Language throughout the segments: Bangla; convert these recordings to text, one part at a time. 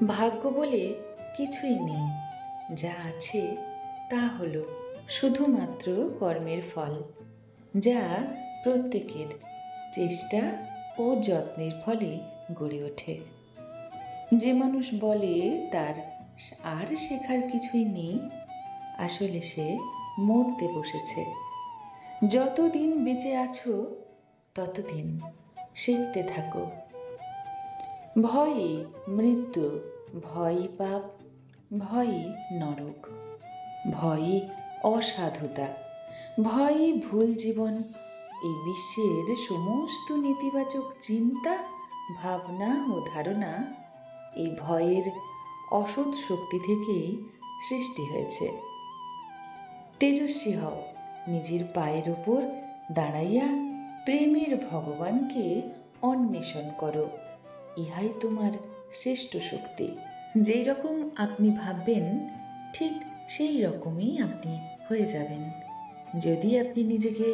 ভাগ্য বলে কিছুই নেই। যা আছে তা হলো শুধুমাত্র কর্মের ফল, যা প্রত্যেকের চেষ্টা ও যত্নের ফলে গড়ে ওঠে। যে মানুষ বলে তার আর শেখার কিছুই নেই, আসলে সে মরতে বসেছে। যতদিন বেঁচে আছো ততদিন শিখতে থাকো। ভয়ই মৃত্যু, ভয়ই পাপ, ভয়ই নরক, ভয়ই অসাধুতা, ভয়ই ভুল জীবন। এই বিশ্বের সমস্ত নেতিবাচক চিন্তা, ভাবনা ও ধারণা এই ভয়ের অসৎ শক্তি থেকেই সৃষ্টি হয়েছে। তেজস্বী হও, নিজের পায়ের ওপর দাঁড়াইয়া প্রেমের ভগবানকে অন্বেষণ করো। ইহাই তোমার শ্রেষ্ঠ শক্তি। যেই রকম আপনি ভাববেন ঠিক সেই রকমই আপনি হয়ে যাবেন। যদি আপনি নিজেকে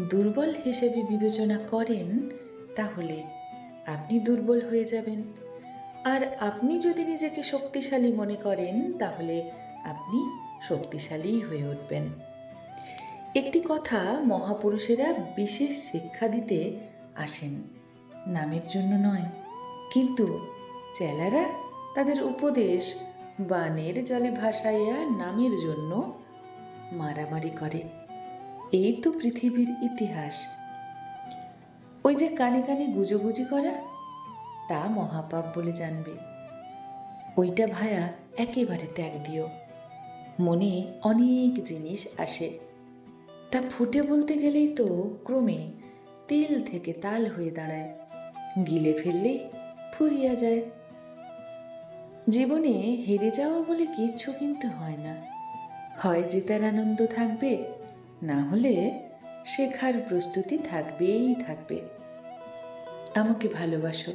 দুর্বল হিসেবে বিবেচনা করেন, তাহলে আপনি দুর্বল হয়ে যাবেন। আর আপনি যদি নিজেকে শক্তিশালী মনে করেন, তাহলে আপনি শক্তিশালী হয়ে উঠবেন। একটি কথা, মহাপুরুষেরা বিশেষ শিক্ষা দিতে আসেন, নামের জন্য নয়। কিন্তু চেলারা তাদের উপদেশ বানের জলে ভাসাইয়া নামের জন্য মারামারি করে। এই তো পৃথিবীর ইতিহাস। ওই যে কানে কানে গুজোগুজি করা, তা মহাপাপ বলে জানবে। ওইটা ভায়া একেবারে ত্যাগ দিও। মনে অনেক জিনিস আসে, তা ফুটে বলতে গেলেই তো ক্রমে তিল থেকে তাল হয়ে দাঁড়ায়, গিলে ফেললেই ফুরিয়া যায়। জীবনে হেরে যাওয়া বলে কিচ্ছু কিন্তু হয় না। হয় জেতার আনন্দ থাকবে, না হলে শেখার প্রস্তুতি থাকবেই থাকবে। আমাকে ভালোবাসো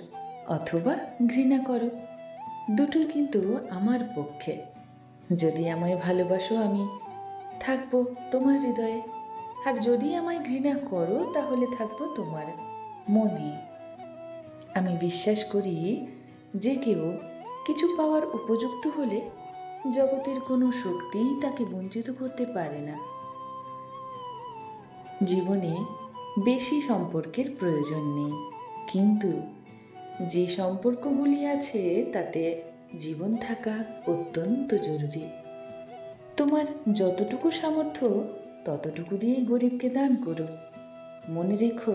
অথবা ঘৃণা করো, দুটোই কিন্তু আমার পক্ষে। যদি আমায় ভালোবাসো, আমি থাকবো তোমার হৃদয়ে, আর যদি আমায় ঘৃণা করো, তাহলে থাকবো তোমার মনে। আমি বিশ্বাস করি যে কেউ কিছু পাওয়ার উপযুক্ত হলে জগতের কোনো শক্তিই তাকে বঞ্চিত করতে পারে না। জীবনে বেশি সম্পর্কের প্রয়োজন নেই, কিন্তু যে সম্পর্কগুলি আছে তাতে জীবন থাকা অত্যন্ত জরুরি। তোমার যতটুকু সামর্থ্য ততটুকু দিয়েই গরিবকে দান করো। মনে রেখো,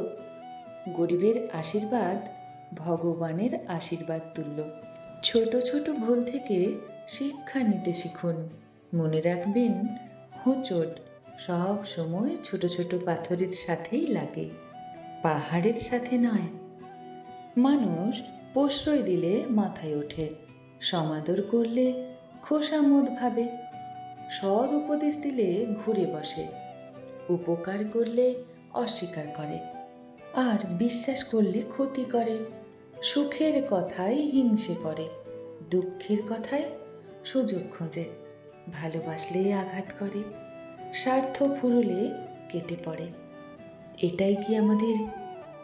গরিবের আশীর্বাদ ভগবানের আশীর্বাদ তুল্য। ছোট ছোট ভুল থেকে শিক্ষা নিতে শিখুন। মনে রাখবেন, হোঁচট সব সময় ছোট ছোট পাথরের সাথেই লাগে, পাহাড়ের সাথে নয়। মানুষ প্রশ্রয় দিলে মাথায় ওঠে, সমাদর করলে খোশামোদ ভাবে, সৎ উপদেশ দিলে ঘুরে বসে, উপকার করলে অস্বীকার করে, আর বিশ্বাস করলে ক্ষতি করে। সুখের কথায় হিংসে করে, দুঃখের কথায় সুযোগ খোঁজে, ভালোবাসলে আঘাত করে, স্বার্থ ফুরলে কেটে পড়ে। এটাই কি আমাদের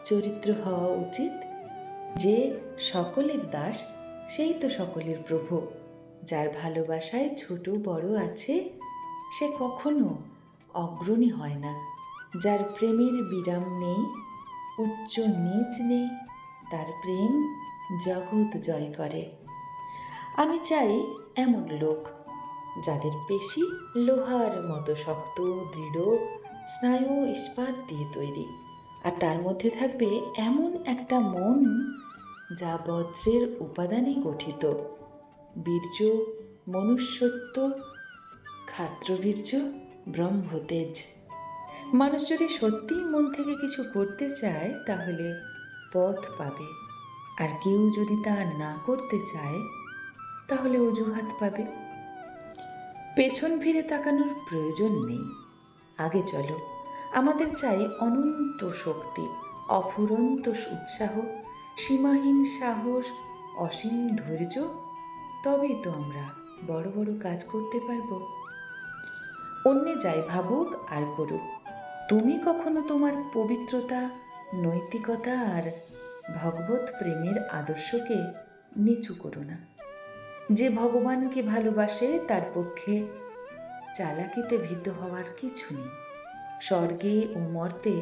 চরিত্র হওয়া উচিত? যে সকলের দাস, সেই তো সকলের প্রভু। যার ভালোবাসায় ছোট বড় আছে, সে কখনো অগ্রণী হয় না। যার প্রেমের বিরাম নেই, উচ্চ নীচ নেই, তার প্রেম জগৎ জয় করে। আমি চাই এমন লোক, যাদের পেশি লোহার মতো শক্ত, দৃঢ়, স্নায়ু ইস্পাত দিয়ে তৈরি, আর তার মধ্যে থাকবে এমন একটা মন যা বজ্রের উপাদানে গঠিত। বীর্য মনুষ্যত্ব, ক্ষাত্রবীর্য ব্রহ্মতেজ। মানুষ যদি সত্যিই মন থেকে কিছু করতে চায়, তাহলে পথ পাবে। আর কেউ যদি তা না করতে চায়, তাহলে অজুহাত পাবে। পেছন ফিরে তাকানোর প্রয়োজন নেই, আগে চলো। আমাদের চাই অনন্ত শক্তি, অফুরন্ত উৎসাহ, সীমাহীন সাহস, অসীম ধৈর্য। তবেই তো আমরা বড় বড় কাজ করতে পারবো। অন্যে যাই ভাবুক আর করুক, তুমি কখনো তোমার পবিত্রতা, নৈতিকতা আর ভগবত প্রেমের আদর্শকে নিচু করো না। যে ভগবানকে ভালোবাসে তার পক্ষে চালাকিতে ভীত হওয়ার কিছু নেই। স্বর্গে ও মর্তে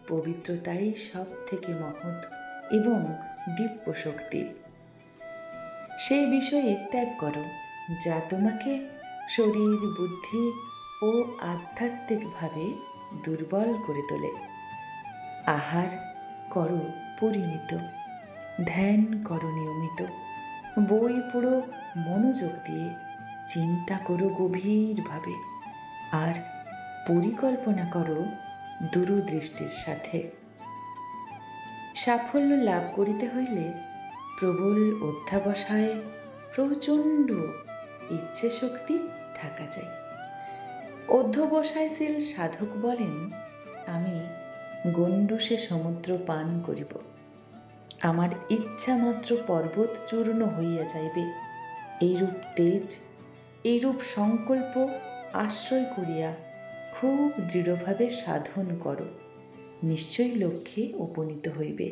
পবিত্রতাই সব থেকে মহৎ এবং দিব্য শক্তি। সেই বিষয়ে ত্যাগ করো যা তোমাকে শরীর, বুদ্ধি ও আধ্যাত্মিকভাবে দুর্বল করে তোলে। আহার করো পরিমিত, ধ্যান করো নিয়মিত, বই পড়ো মনোযোগ দিয়ে, চিন্তা করো গভীরভাবে, আর পরিকল্পনা করো দূরদৃষ্টির সাথে। সাফল্য লাভ করিতে হইলে প্রবল অধ্যাবসায়, প্রচণ্ড ইচ্ছে শক্তি থাকা চাই। অধ্যবসায়শীল সাধক বলেন, আমি গণ্ডূষে সমুদ্র পান করিব, আমার ইচ্ছা মাত্র পর্বত চূর্ণ হইয়া যাইবে। এইরূপ তেজ, এইরূপ সংকল্প আশ্রয় করিয়া খুব দৃঢ়ভাবে সাধন করো, নিশ্চয়ই লক্ষ্যে উপনীত হইবে।